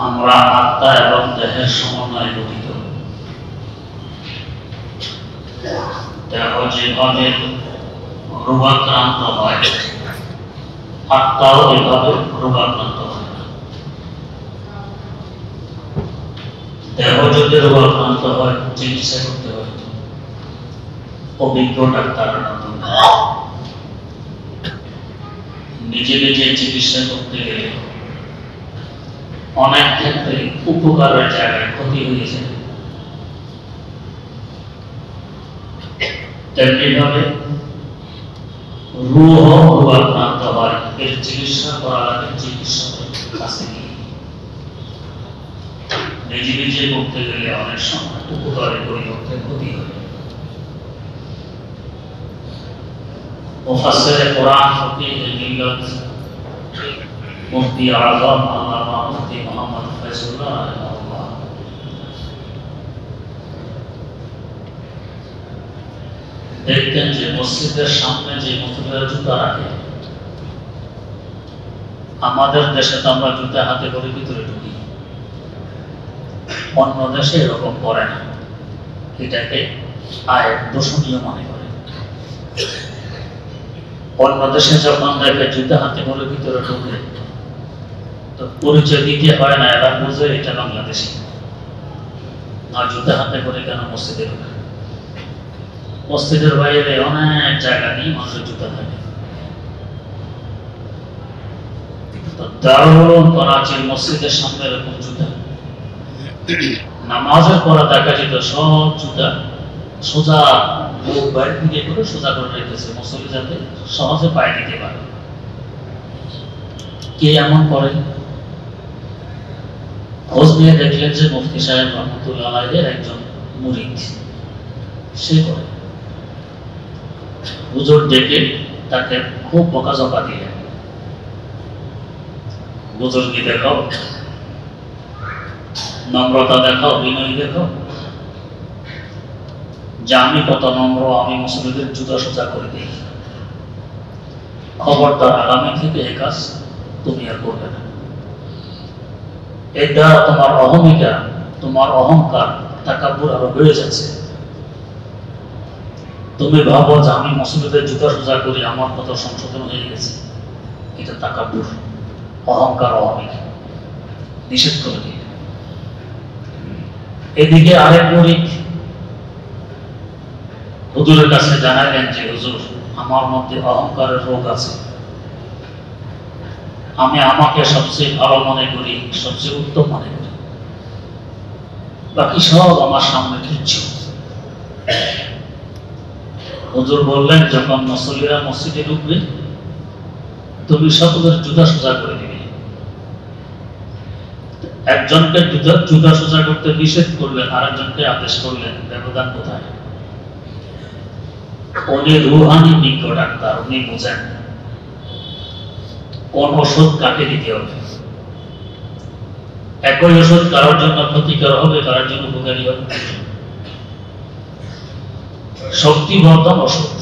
আমরা আত্মা এবং দেহের সমন্বয়ে গঠিত। দেহ যেভাবে রোগাক্রান্ত হয়, আত্মাও এভাবে রোগাক্রান্ত হয়। দেহ যদি রোগাক্রান্ত হয়, চিকিৎসা করতে হয় অভিজ্ঞ ডাক্তারের মাধ্যমে। নিজে নিজে চিকিৎসা করতে গেলে অনেক ক্ষেত্রে উপকারের জায়গায় ক্ষতি হয়েছে। তেমনি ভাবে রূহ রোগাক্রান্ত হয়, এর চিকিৎসা করা লাগে চিকিৎসকের কাছে গিয়ে। নিজে নিজে করতে গেলে অনেক সময় উপকারের পরিবর্তে ক্ষতি হয়। মুফাসসির কোরআন ফকিহ মিল্লাত মুফতি আযম আল্লামা মুফতি মুহাম্মদ ফয়জুল্লাহ রাহিমাহুল্লাহ দেখতেন যে মসজিদের সামনে যে মুসল্লিরা জুতা রাখে, আমাদের দেশে তো আমরা জুতা হাতে করে ভিতরে ঢুকি, অন্য দেশে এরকম করে না, এটাকে আইন দূষণীয় মনে করে। অন্য দেশে যখন দেখে জুতা হাতে করে ভিতরে ঢুকে, তো পরিচয় দিতে হয় না, এরা বুঝে এটা বাংলাদেশি। আর জুতা হাতে করে কেন মসজিদে ঢুকে? মসজিদের বাইরে অনেক জায়গা নিয়ে মানুষের জুতা থাকে। দারুল করাচির মসজিদের সামনে এরকম জুতা, নামাজের পরে দেখা যেত সব জুতা সোজা মুখ বাইরে দিকে করে সোজা করে রেখেছে, মুসল্লি যাতে সহজে পায়ে দিতে পারে। কে এমন করে? খোঁজ নিয়ে দেখলেন যে মুফতি সাহেব রহমতুল্লাহ আলাইহির একজন মুরিদ, সে করে। হুজুর ডেকে তাকে খুব বকাঝকা দিলেন, হুজুরকে দেখাও, নম্রতা দেখাও, বিনয় দেখাও, যে আমি কত নম্র, আমি মুসলিমদের জুতা সোজা করে দিই, খবরদার আগামী থেকে এ কাজ তুমি আর করবে না। এর দ্বারা তোমার অহমিকা, তোমার অহংকার, তাকাব্বুর আরো বেড়ে যাচ্ছে। তুমি ভাবো যে আমি মুসলিমদের জুতা সোজা করি, আমার কত সংশোধন হয়ে গেছে, এটা তাকাব্বুর, অহংকার, অহমিকা, নিষেধ করে দিয়ে। এদিকে আরেক মুরিদ হুজুরের কাছে জানালেন যে হুজুর, আমার মধ্যে অহংকারের রোগ আছে, আমি আমাকে সবচেয়ে ভালো মনে করি, সবচেয়ে উত্তম মনে করি, বাকি সব আমার সামনে কিচ্ছু। হুজুর বললেন, যখন মুসল্লিরা মসজিদে ঢুকবে, তুমি সকলের জুতা সোজা করে দিবে। একজনকে জুতা সোজা করতে নিষেধ করলেন, আরেকজনকে আদেশ করলেন, ব্যবধান কোথায়? উনি রুহানি বিজ্ঞ ডাক্তার, উনি বুঝেন কোন ওষুধ কাকে দিতে হবে। একই ওষুধ কারোর জন্য ক্ষতিকর হবে, কারোর জন্য উপকারী হবে। শক্তিবর্ধন ওষুধ,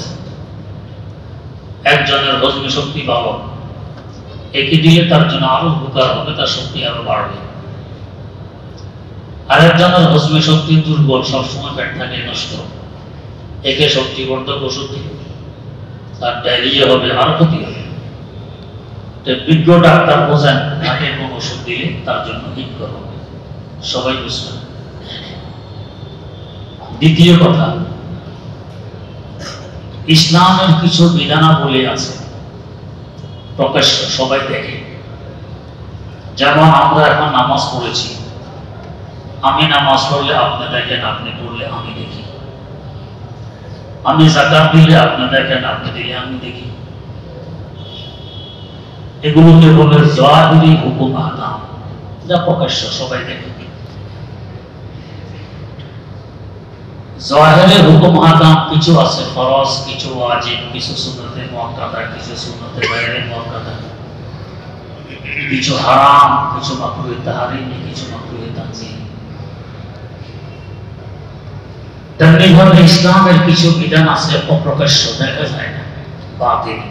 একজনের হজমি শক্তি ভালো, একে দিলে তার জন্য আরো উপকার হবে, তার শক্তি আরো বাড়বে। আরেকজনের হজমি শক্তি দুর্বল, সবসময় পেট থাকে নষ্ট, একে শক্তিবর্ধক ওষুধ দিলে তার ডায়রিয়া হবে, আরো ক্ষতি হবে। বিজ্ঞ ডাক্তার বোঝেন তাকে কোন ওষুধ দিলে তার জন্য হিতকর হবে, সবাই বুঝবেন। দ্বিতীয় কথা, ইসলামের কিছু বিধানাবলী আছে প্রকাশ্য, সবাই দেখে। যেমন আমরা এখন নামাজ পড়েছি, আমি নামাজ পড়লে আপনি দেখেন, আপনি পড়লে আমি দেখি, আমি যাকাত দিলে আপনি দেখেন, আপনি দিলে আমি দেখি। এগুলোকে বলে যাহিরি হুকুম আহকাম, যা প্রকাশ্য সবাই দেখে। যাহিরি হুকুম আহকাম কিছু আছে ফরজ, কিছু ওয়াজিব, কিছু সুন্নতে মুআক্কাদা, কিছু সুন্নতে গায়রে মুআক্কাদা, কিছু হারাম, কিছু মাকরুহে তাহরিম, কিছু মাকরুহে তানজিহ। তেমনি ভাবে ইসলামের কিছু বিধান আছে অপ্রকাশ্য, দেখা যায় না, বাতিল।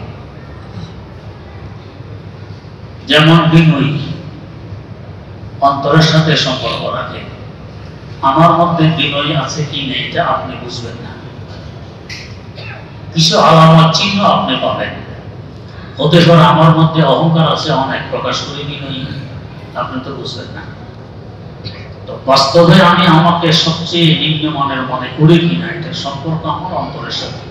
যেমন বিনয়ী, অন্তরের সাথে সম্পর্ক রাখে। আমার মধ্যে বিনয় আছে কি নেই এটা আপনি বুঝবেন না, কিছু আলামত চিহ্ন আপনি পাবেন। হতে পারে আমার মধ্যে অহংকার আছে অনেক, প্রকাশ করে বিনয়ী, আপনি তো বুঝবেন না। তো বাস্তবে আমি আমাকে সবচেয়ে নিম্নমানের মনে করি কিনা এটা সম্পর্ক আমার অন্তরের সাথে।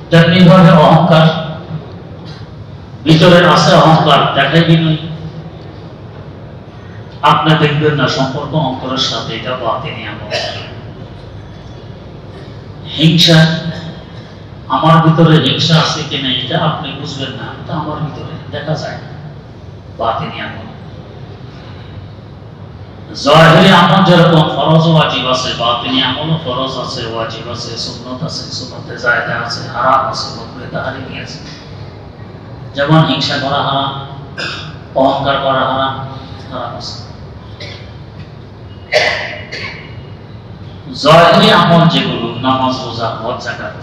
তেমনি ভাবে অহংকার, ভিতরে আছে অহংকার, দেখাই বিনয়ী, আপনি দেখবেন না সম্পর্ক অন্তরের সাথে, এটা বাতিনি আমল। হিংসা, আমার ভিতরে হিংসা আছে কিনা এটা আপনি বুঝবেন না, এটা আমার ভিতরে দেখা যায়, বাতিনি আমল। জাহিরি আমল যেরকম ফরজ ও ওয়াজিব আছে, বাতিনি আমল ফরজ আছে, ওয়াজিব আছে, সুন্নাত আছে, সুন্নাতে জায়েদা আছে, হারাম আছে, মাকরুহে তাহরিমি আছে। যেমন হিংসা করা হারাম, অহংকার করা হারাম, হারাম আছে। জাহিরি আমল যেগুলো নামাজ, রোজা, হজ, যাকাত,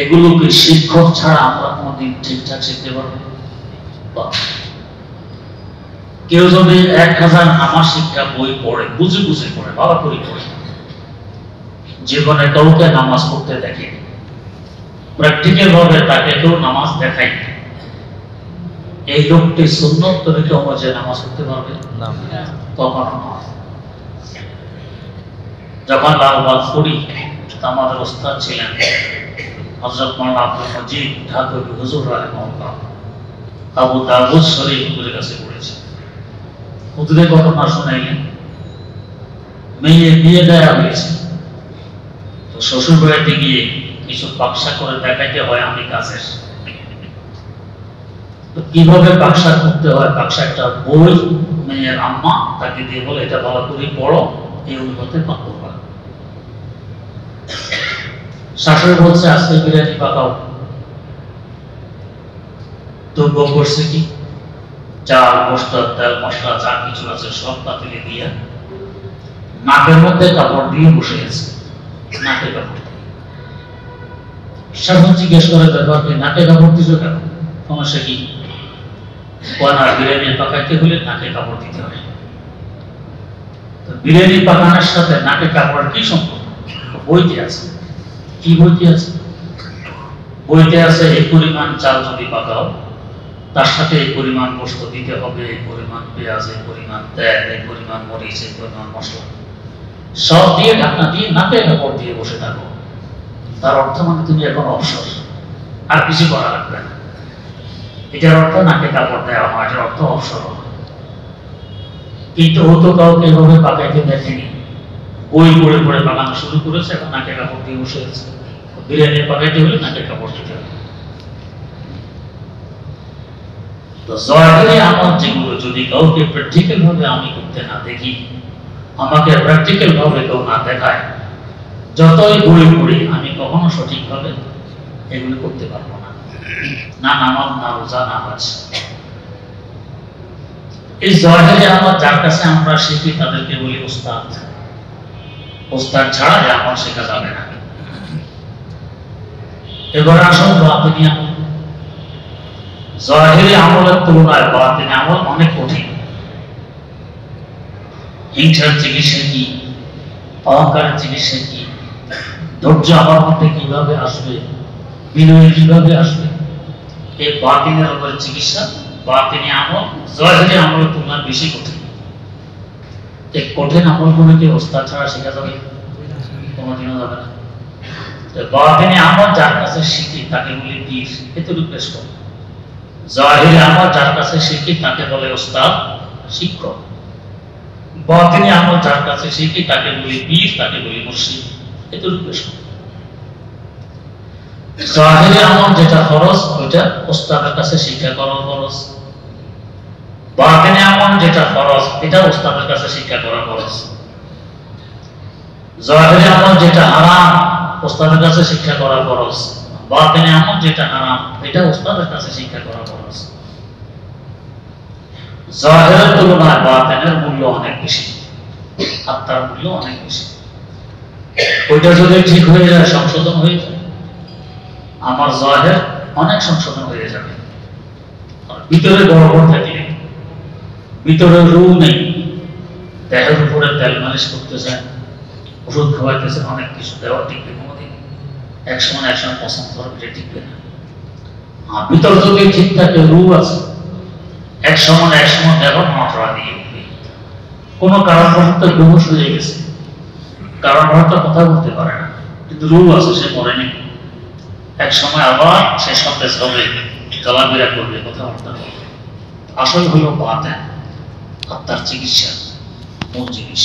এগুলোকে শিক্ষক ছাড়া আমরা কোনোদিন ঠিকঠাক শিখতে পারবো? কেউ যদি 1000 নামাজ শিক্ষা বই পড়ে, বুঝে বুঝে পড়ে, ভালো করে পড়ে, জীবনে কাউকে নামাজ পড়তে দেখে, প্র্যাকটিক্যাল ভাবে তাকে কেউ নামাজ দেখাই, এই লোকটি সুন্নত তরিকা অনুযায়ী নামাজ পড়তে পারবে না? কখনো নয়। যখন লালবাগ পড়ি, আমাদের ওস্তাদ ছিলেন হযরত মাওলানা আব্দুল মজিদ ঢাকাবী হুজুর রাহিমাহুল্লাহ, আবু দাউদ শরীফ হুজুরের কাছে পড়েছে। হুজুরের ঘটনা শুনাইলেন, মেয়ে বিয়ে দেয়া হয়েছে, তো শ্বশুর বাড়িতে গিয়ে কিছু বাক্সা করে দেখাইতে হয় আমি কাছের। তো কিভাবে বাক্সা করতে হয়, বাক্সা একটা বই মেয়ের আম্মা তাকে দিয়ে বলে এটা ভালো করে পড়ো, এই অনুপাতে পাক করবা। শাশুড়ি বলছে আজকে বিরিয়ানি পাকাও। তো বউ করছে কি, চাল, মশলা, তেল, মশলা যা কিছু আছে সব পাতিলে দিয়ে নাকের মধ্যে কাপড় দিয়ে বসে গেছে, নাকে কাপড়। শাশুড়ি জিজ্ঞেস করে, ব্যাপার কি, নাকে কাপড় দিছো কেন, সমস্যা কি? না, বিরিয়ানি পাকাইতে হলে নাকে কাপড় দিতে হয়। তো বিরিয়ানি পাকানোর সাথে নাকে কাপড় কি সম্পর্ক? বইতে আছে। কি বইতে আছে? বইতে আছে এই পরিমাণ চাল যদি পাকাও, তার সাথে এই পরিমাণ গোশত দিতে হবে, এই পরিমাণ পেঁয়াজ, এই পরিমাণ তেল, এই পরিমাণ মরিচ, এই পরিমাণ মশলা, সব দিয়ে ঢাকনা দিয়ে নাকে কাপড় দিয়ে বসে থাকো। তার অর্থ মানে তুমি এখন অবসর, আর কিছু করা লাগবে না। এটার অর্থ নাকে কাপড় দেওয়া হয়, এটার অর্থ অবসর। কিন্তু ও তো কাউকে এভাবে পাকাইতে দেখেনি, বই পড়ে পড়ে পাকানো শুরু করেছে, এখন নাকে কাপড় দিয়ে বসে আছে। বিরিয়ানি পাকাইতে হলে নাকে কাপড় দিতে হবে। তো জাহিরি আমল যেগুলো যদি কাউকে প্র্যাকটিক্যাল ভাবে আমি করতে না দেখি, আমাকে প্র্যাকটিক্যাল ভাবে কেউ না দেখায়, যতই বই পড়ি আমি কখনো সঠিকভাবে এগুলো করতে পারবো না, না নামাজ, না রোজা, না হজ। এই জাহিরি আমল যার কাছে আমরা শিখি তাদেরকে বলি উস্তাদ। উস্তাদ ছাড়া এই আমল শেখা যাবে না। এবার আসুন বাতিনি আমল। জাহিরি আমলের তুলনায় বাতিনি আমল অনেক কঠিন। হিংসার চিকিৎসা কি, অহংকারের চিকিৎসা কি, ধৈর্য আমার মধ্যে কিভাবে আসবে, বিনয় কিভাবে আসবে, এই বাতিনের উপরে চিকিৎসা বাতিনি আমল জাহিরি আমলের তুলনায় বেশি কঠিন। এই কঠিন আমলগুলোকে ওস্তাদ ছাড়া শেখা যাবে? কোনোদিনও যাবে না। বাতিনি আমল যার কাছে শিখি তাকে বলি পীর, এতটুকু বেশ কম। জাহিরি আমল যার কাছে শিখি তাকে বলে ওস্তাদ, শিক্ষক। বাতিনি আমল যার কাছে শিখি তাকে বলি পীর, তাকে বলি মুর্শিদ, এতটুকু বেশ কম। জাহিরি আমল যেটা ফরজ ওইটা ওস্তাদের কাছে শিক্ষা করা ফরজ। বাতিনি আমল যেটা ফরজ এটা ওস্তাদের কাছে শিক্ষা করা ফরজ। জাহিরি আমল যেটা হারাম ওস্তাদের কাছে শিক্ষা করা ফরজ। বাতিনি আমল যেটা হারাম এটা ওস্তাদের কাছে শিক্ষা করা ফরজ। জাহিরের তুলনায় বাতিনের মূল্য অনেক বেশি, আত্মার মূল্য অনেক বেশি। ওইটা যদি ঠিক হয়ে যায়, সংশোধন হয়ে যায়, আমার জাহির অনেক সংশোধন হয়ে যাবে। ভিতরে গড়বড় থাকলে, ভিতরে রু নেই, দেহের উপরে তেল মালিশ করতেছেন, ওষুধ খাওয়াইতেছেন, অনেক কিছু দেওয়া টিকবে কোনোদিন, এক সময় পছন্দ করবে, এটা টিকবে না। ভিতর যদি ঠিক থাকে, রু আছে, এক সময় দেহ নড়াচড়া দিয়ে উঠবে। কোনো কারণবশত বেহুশ হয়ে গেছে, কারণবশত কথা বলতে পারে না, কিন্তু রু আছে, সে মরেনি। এক সময় আবার সে সতেজ হবে, চলাফেরা করবে, কথাবার্তা বলবে। আসল হলো বাতেন, আত্মার চিকিৎসা মূল জিনিস।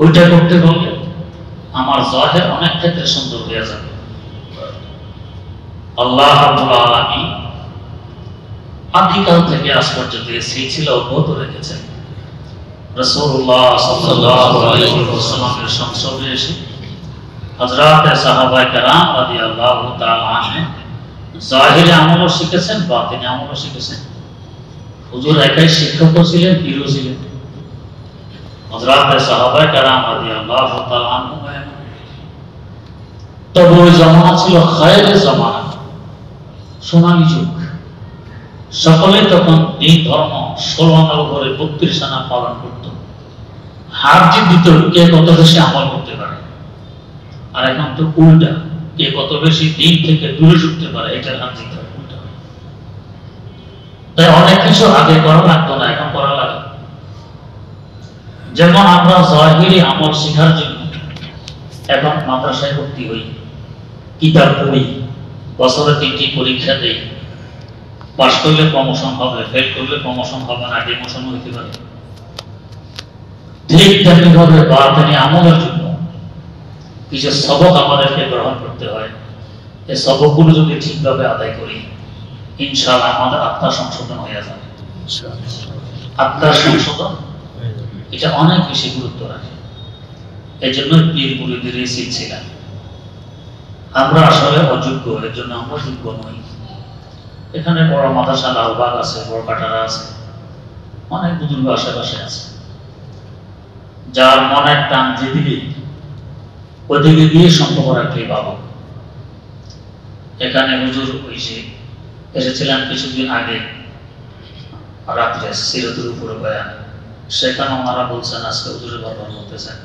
ওইটা করতে বললে আমার জাহের অনেক ক্ষেত্রে সুন্দর হয়ে যাবে। আল্লাহ রাব্বুল আলামিন আদিকাল থেকে আজ পর্যন্ত সেই ছিল অব্যাহত রেখেছেন। রাসূলুল্লাহ সাল্লাল্লাহু আলাইহি ওয়াসাল্লামের সংসর্গে এসে হযরত সাহাবায়ে কেরাম রাদিয়াল্লাহু তাআলা আনহুম জাহিরে আমলও শিখেছেন, বাতিনে আমলও শিখেছেন। হুজুর একাই শিক্ষকও ছিলেন, পীরও ছিলেন। হযরত সাহাবায়ে কেরাম রাদিয়াল্লাহু তাআলা আনহুম, তবে ওই জামানা ছিল খায়রের জামানা, সোনালী যুগ। সকলে তখন এই ধর্ম 16 আনার উপরে 32 আনা পালন করত। হার জিত দিত কে কত বেশি আমল করতে পারে। আর এখন তো উল্টা, কে কত বেশি দিন থেকে দূরে সরতে পারে, এটার হার জিত হয় উল্টা। তাই অনেক কিছু আগে করা লাগতো না, এখন করা লাগে। যেমন আমরা জাহিরি আমল শেখার জন্য এখন মাদ্রাসায় ভর্তি হই, কিতাব পড়ি, বছরে 3টি পরীক্ষা দেই, পাস করলে প্রমোশন হবে, ফেল করলে প্রমোশন হবে না, ডিমোশন হইতে পারে। ঠিক তেমনি ভাবে বাতিনি আমলের জন্য কিছু সবক আমাদেরকে গ্রহণ করতে হয়। এই সবকগুলো যদি ঠিকভাবে আদায় করি, ইনশাআল্লাহ আমাদের আত্মা সংশোধন হয়ে যাবে। আত্মার সংশোধন এটা অনেক বেশি গুরুত্ব রাখে। এই জন্য পীর মুরিদের এই সিলসিলা। আমরা আসলে অযোগ্য, এর জন্য আমরা যোগ্য নই। এখানে বড় মাদ্রাসা লালবাগ আছে, বড় কাটারা আছে, অনেক বুজুর্গ আশেপাশে আছে। যার মনের টান যেদিকে, ওদিকে দিয়ে সম্পর্ক রাখলেই পাবো। এখানে হুজুর এসেছিলাম কিছুদিন আগে, রাত্রে সিরাতের উপরে বয়ান, সেখানে ওনারা বলছেন আজকে হুজুরের বারবার বলতেছেন,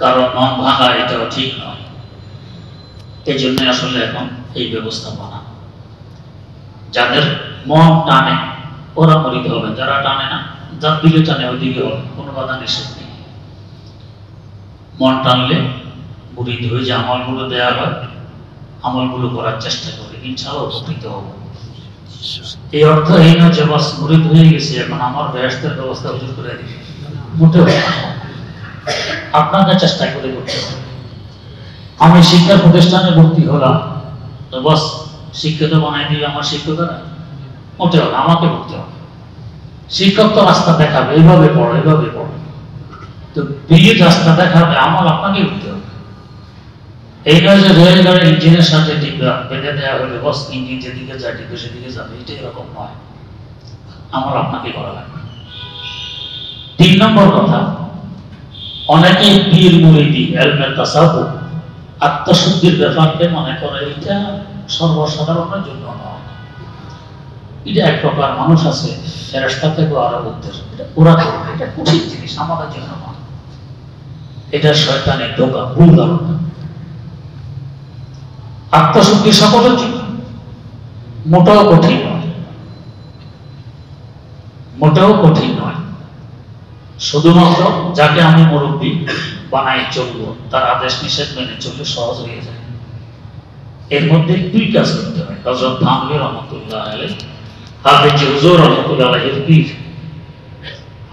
কারণ মন ভাঙা এটাও ঠিক নয়। এই জন্য আসলে এখন এই ব্যবস্থাপনা, যাদের মন টানে ওরা মরিতে হবে, যারা টানে না, যার দিকে টানে ওই দিকে হবে, কোনো বাধা নিষেধ নেই। মন টানলে মুরিদ হয়ে যে আমলগুলো দেওয়া হয়, আমলগুলো করার চেষ্টা করে, ইনশাআল্লাহ উপকৃত হব। এই অর্থ এই নয় যে বাস মুরিদ হয়ে গেছে এখন আমার বেহেশতের ব্যবস্থা হুজুর করে দিবে, মোটেও আপনাকে চেষ্টা করে করতে হবে। আমি শিক্ষা প্রতিষ্ঠানে ভর্তি হলাম, তো বাস শিক্ষিত বানাই দিবে আমার শিক্ষকরা, মোটেও না, আমাকে ভর্তি হবে। শিক্ষক তো রাস্তা দেখাবে, এইভাবে পড়ো, এইভাবে পড়ো, তো পীর রাস্তা দেখাবে, আমল আপনাকে করতে হবে। এই নয় যে রেলগাড়ির ইঞ্জিনের সাথে টিপা বেঁধে দেওয়া হলে বস ইঞ্জিন যেদিকে যায় টিপে সেদিকে যাবে, এটা এরকম নয়, আমল আপনাকে করা লাগবে। 3 নম্বর কথা, অনেকে পীর মুরিদি ইলমে তাসাউফ আত্মশুদ্ধির ব্যাপারকে মনে করে এটা সর্বসাধারণের জন্য নয়। এটা এক প্রকার মানুষ আছে ফেরেশতা থেকে আরো উত্তর, এটা ওরা করবে, এটা কঠিন জিনিস, আমাদের জন্য নয়। এটা শয়তানের ধোঁকা, ভুল ধারণা। আত্মশুদ্ধি সকলের জন্য, মোটেও কঠিন নয়, মোটেও কঠিন নয়। শুধুমাত্র যাকে আমি মুরব্বী বানাই চলবো, তার আদেশ নিষেধ মেনে চললে সহজ হয়ে যায়। এর মধ্যে 2 কাজ করতে হয়। হযরত থানভী রহমাতুল্লাহ আলাইহি, হাফেজ হুজুর রহমাতুল্লাহ আলাইহির পীর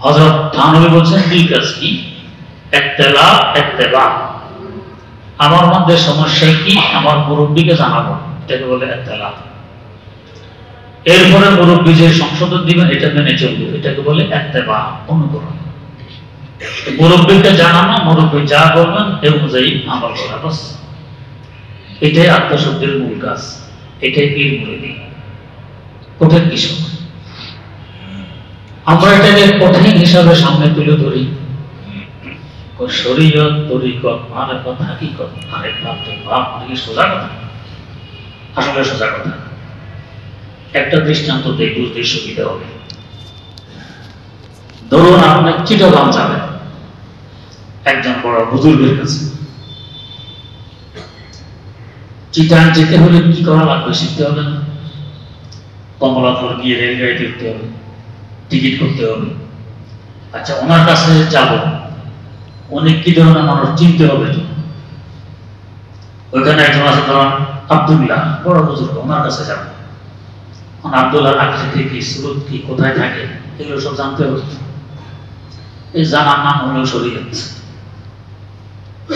হযরত থানভী বলছেন 2 কাজ কি? ইত্তেলা, ইত্তেবা। আমার মধ্যে সমস্যা কি, আমার মুরব্বীকে জানাবো, এটাকে বলে ইত্তেলা। এরপরে মুরব্বী যে সংশোধন দিবেন এটা মেনে চলবো, এটাকে বলে ইত্তেবা, অনুকরণ। মুরব্বীকে জানানো, মুরব্বী যা বলবেন এই অনুযায়ী আমল করা, বাস এটাই আত্মশুদ্ধির মূল কাজ, এটাই পীর মুরিদি। কঠিন কিছু আমরা এটাকে কঠিন হিসাবে সামনে তুলে ধরি। শরীয়ত, তরিকত, মারেফত, হাকিকত, আরেক ভাব, বাপ নাকি সোজা কথা? আসলে সোজা কথা। একটা দৃষ্টান্ত দিয়ে বুঝতে সুবিধা হবে। ধরুন আপনি চিটাগাং যাবেন একজন বড় বুজুর্গের কাছে। চিটাগাং যেতে হলে কি করা লাগবে শিখতে হবে না? কমলাপুর গিয়ে রেলগাড়িতে উঠতে হবে, টিকিট করতে হবে। আচ্ছা, ওনার কাছে যাব, উনি কি ধরনের মানুষ চিনতে হবে তো। ওইখানে একজন আছে ধরুন আব্দুল্লাহ, বড় বুজুর্গ, ওনার কাছে যাব। আব্দুল্লাহর আকৃতি কি, সুরত কি, কোথায় থাকে, এগুলো সব জানতে হবে। এই জানার নাম হলো শরীয়ত।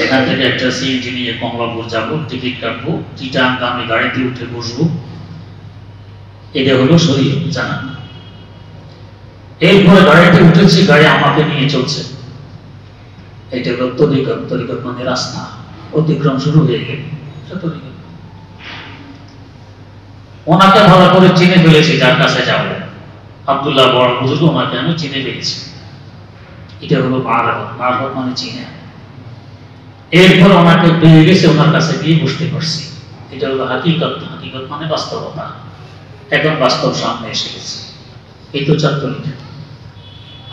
এখান থেকে একটা সিএনজি নিয়ে কমলাপুর যাব, টিকিট কাটবো, চিটাগাংগামী গাড়িতে উঠে বসবো, এটা হলো শরীয়ত জানা। এরপরে গাড়িতে উঠেছি, গাড়ি আমাকে নিয়ে চলছে, এটা হলো তরিকত। তরিকত মানে রাস্তা, অতিক্রম শুরু হয়ে গেল, তরিকত। ওনাকে ভালো করে চিনে ফেলেছি, যার কাছে যাব আব্দুল্লাহ বড় বুজুর্গ, ওনাকে আমি চিনে ফেলেছি, এটা হলো মারফত। মারফত মানে চিনে। এরপর ওনাকে পেয়ে গেছে, ওনার কাছে গিয়ে বুঝতে পারছি, এটা হলো হাকিকত। হাকিকত মানে বাস্তবতা। এখন বাস্তব সামনে এসে গেছে। এই তো চাতুর্য।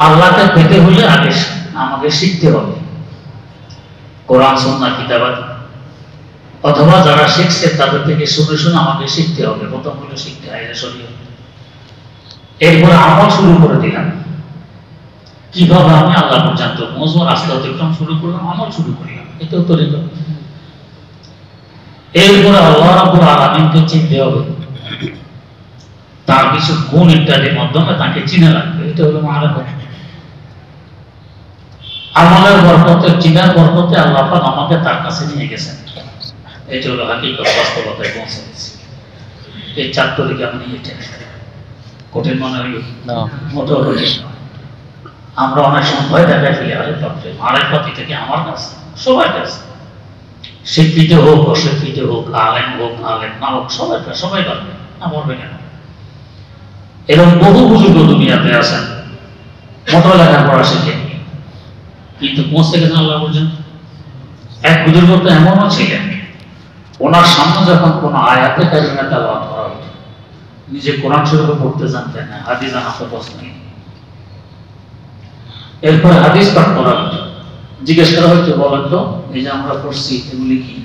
আল্লাহকে পেতে হলে আগে আমাকে শিখতে হবে কোরআন সুন্নাহ কিতাবাত, অথবা যারা শিখছে তাদের থেকে শুনে শুনে আমাকে শিখতে হবে। প্রথম হলো শিখতে হয় শরীয়ত। এরপর আমল শুরু করে দিলাম, কিভাবে আমি আল্লাহ পর্যন্ত পৌঁছবো, রাস্তা অতিক্রম শুরু করলাম, আমল শুরু করলাম, এটাও তরিকত। এরপরে আল্লাহ রাব্বুল আলামিনকে চিনতে হবে, তার কিছু গুণ ইত্যাদির মাধ্যমে তাকে চিনে রাখবে, এটা হলো মারিফত। আমলের বরকতে, চিনার বরকতে আল্লাহ পাক আমাকে তার কাছে নিয়ে গেছেন, এটা হলো হাকিকত, বাস্তবতায় পৌঁছে গেছে। এই চার তরিকা আমি এটা কঠিন মনে হইল না, মোটেও কঠিন নয়। আমরা অনেক সময় ভয় দেখাই ফেলি, আরে বাপরে মারিফত এটা কি আমার কাছে? সবার কাছে, শিক্ষিত হোক অশিক্ষিত হোক, আলেম হোক আলেম না হোক, সবাই সবাই পারবে না, পারবে কেন? এরকম বহু বুজুর্গ দুনিয়াতে আছেন, মোটর লেখাপড়া শিখে কিন্তু পৌঁছে গেছেন আল্লাহ পর্যন্ত। এক বুজুর্গ তো এমনও ছিলেন, ওনার সামনে যখন কোন আয়াতে কারিমা তেলাওয়াত করা হতো, নিজে কোরআন শরীফ পড়তে জানতেন না, হাদিস জানা তো প্রশ্ন নেই। এরপরে হাদিস পাঠ করা হতো, জিজ্ঞেস করা হতো, বলেন তো এই যে আমরা পড়ছি এগুলি কি?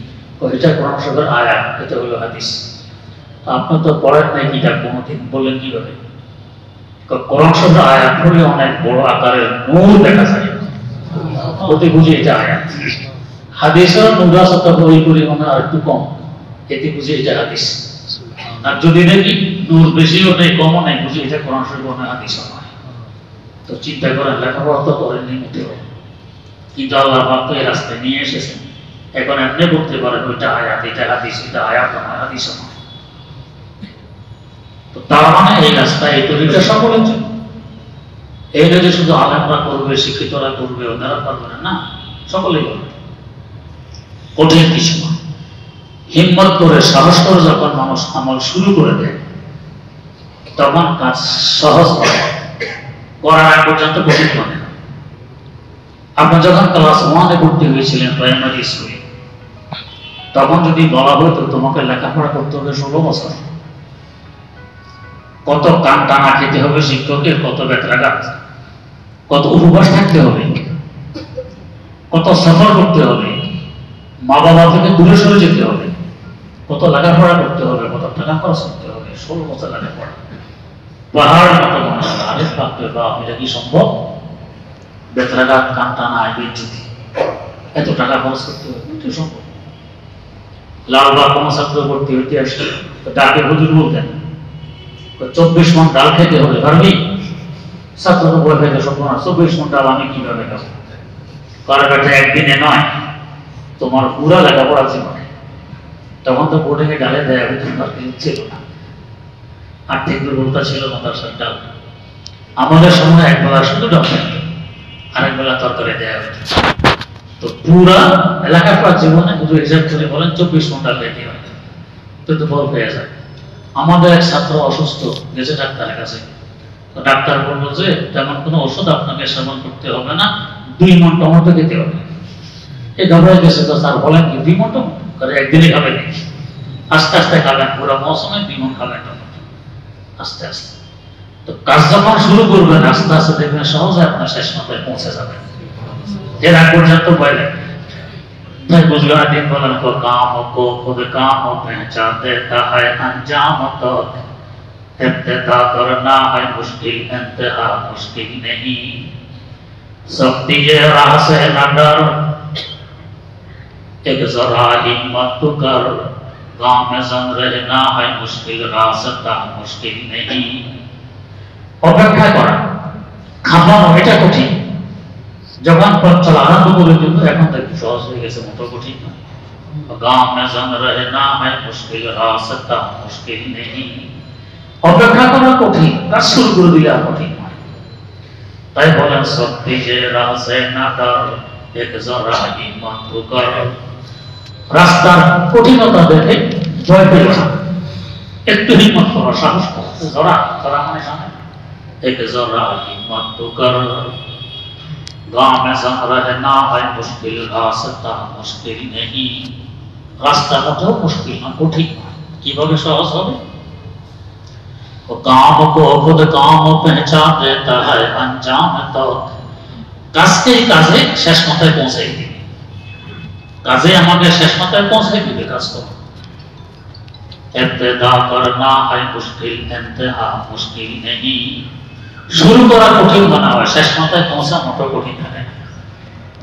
এটা কোরআন শরীফের আয়াত, এটা হলো হাদিস। আপনার তো পড়েন নাই কিতাব কোনোদিন, বললেন কিভাবে? কোরআন শরীফের আয়াত পড়লে অনেক বড় আকারের নূর দেখা যায়, ওতে বুঝি এটা আয়াত। হাদিসের নূর আছে তবে ওই পরিমাণে আর একটু কম, এতে বুঝি এটা হাদিস। আর যদি দেখি নূর বেশিও নেই কমও নেই, বুঝি এটা কোরআন শরীফ নয়, হাদিস নয়। তো চিন্তা করেন, লেখাপড়া তো করেননি মোটেও, কিন্তু আল্লাহ পাক তো এই রাস্তায় নিয়ে এসেছেন। এখন এমনি বলতে পারেন ওইটা আয়াত, এটা হাদিস, এটা আয়াত নয়, হাদিস নয়। তো তার মানে এই রাস্তায় এই তরিকা সকলের জন্য। এইটা যে শুধু আলেমরা করবে, শিক্ষিতরা করবে, ওনারা পারবে না, সকলেই করবে। কঠিন কিছু না, হিম্মত করে সাহস করে যখন মানুষ আমল শুরু করে দেয়, তখন কাজ সহজ হয়, করার আগ পর্যন্ত কঠিন মনে হয়। আপনি যখন ক্লাস 1-এ ভর্তি হয়েছিলেন প্রাইমারি স্কুলে, তখন যদি বলা হতো তোমাকে লেখাপড়া করতে হবে 16 বছর, কত কান টানা খেতে হবে শিক্ষকের, কত বেত্রাঘাত, কত উপবাস থাকতে হবে, কত সফর করতে হবে, মা বাবা থেকে দূরে সরে যেতে হবে, কত লেখাপড়া করতে হবে, কত টাকা খরচ করতে হবে, 16 বছর লেখাপড়া, পাহাড় মতো মনে হয়। আরে বাপরে বাপ, এটা কি সম্ভব? বেত্রাঘাত, কান টানা, বিদ্যুতি, এত টাকা খরচ করতে হবে, এটা সম্ভব? লালবাগ কোনো ছাত্র ভর্তি হইতে আসে, ডাকে হুজুর বলতেন 24 মণ ডাল খেতে হবে, পারবি? ছাত্র তো বলে খেতে সব না, 24 মণ ডাল আমি কিভাবে খাবো? কারো কাছে একদিনে নয়, তোমার পুরা লেখাপড়া জীবনে। তখন তো বোর্ডিংয়ে ডালে দেয়া হতো, তার কিছু ছিল না, আর্থিক দুর্বলতা ছিল, মাদ্রাসার ডাল। আমাদের সময় একবেলা শুধু ডাল, আরেক বেলা তরকারি দেয়া হতো। তো পুরা লেখাপড়া জীবনে শুধু হিসাব করে বলেন 24 মণ ডাল খেতে হয়, তো বল পেয়ে যায়। আমাদের এক ছাত্র অসুস্থ, গেছে ডাক্তারের কাছে, তো ডাক্তার বলল যে তেমন কোনো ওষুধ আপনাকে সেবন করতে হবে না, 2 মণ টমেটো খেতে হবে। এই ঘাবড়ে গেছে, তো স্যার বলেন কি 2 মণ টমেটো? একদিনে খাবেন, আস্তে আস্তে খাবেন, পুরো মৌসুমে 2 মণ খাবেন টমেটো। আস্তে আস্তে। তো কাজ যখন শুরু করবেন আস্তে আস্তে দেখবেন সহজে আপনার শেষ মাথায় পৌঁছে যাবেন, এর আগ পর্যন্ত ভয় লাগবে। তাই বুজুর্গান দিন বলেন, কো কাম কো খুদ কাম পহচা দেতা হ্যায় अंजाम तक, इब्तिदा करना है मुश्किल इंतहा मुश्किल नहीं, सख्ती ये राह से न डर, एक जरा हिम्मत कर, गांव में जंग रहना है मुश्किल रास्ता मुश्किल नहीं। অপেক্ষা করা, খাপানো এটা কঠিন। যখন পথ চলা আরম্ভ করে দিব এখন দেখি সহজ হয়ে গেছে, মোটো কঠিন না। গাঁव में जंग रहना है मुश्किल रास्ता मुश्किल नहीं। অপেক্ষা করা কঠিন, কাজ শুরু করে দিলে আর কঠিন হয়। তাই বলেন সত্যি যে রাহ সে না ডর, এক জরা হিম্মত কর। রাস্তার কঠিনতা দেখে ভয় পেল না, একটু হিম্মত করো, সাহস করো। জরা জরা মানে জানে, এক জরা হিম্মত কর, गांव में संग रहना है मुश्किल रास्ता मुश्किल नहीं। রাস্তা মোটেও মুশকিল না, কঠিন। কিভাবে সহজ হবে? वो काम को खुद काम पहचान देता है अंजाम तक, কাজকে কাজে শেষ মাথায় পৌঁছে দিবে, কাজে আমাকে শেষ মাথায় পৌঁছে দিবে কাজ করো। इब्तिदा करना है मुश्किल इंतहा मुश्किल नहीं। শুরু করা কঠিন বানা হয়, শেষ মাথায় পৌঁছা মোটো কঠিন থাকে না।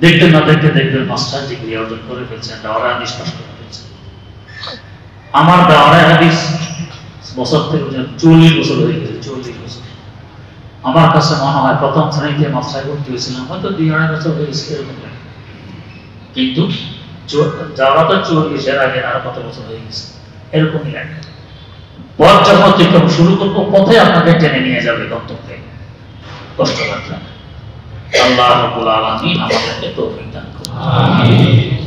দেখতে না দেখতে দেখবেন মাস্টার ডিগ্রি অর্জন করে ফেলছেন, দাওরা হাদিস পাস করে ফেলছেন। আমার দাওরা হাদিস বছর থেকে 40 বছর হয়ে গেছে, 40 বছর। আমার কাছে মনে হয় প্রথম শ্রেণীতে মাস্টার ভর্তি হয়েছিলাম, হয়তো 2-2.5 বছর হয়ে গেছে এরকম লাগে। কিন্তু যাওয়া তো 40 এর আগে আর কত বছর হয়ে গেছে এরকমই লাগে। পথ যখন অতিক্রম শুরু করবো পথে আপনাকে টেনে নিয়ে যাবে গন্তব্যে, কষ্ট লাগবে। আল্লাহ রাব্বুল আলামিন আমাদেরকে তৌফিক দান করুন। আমিন।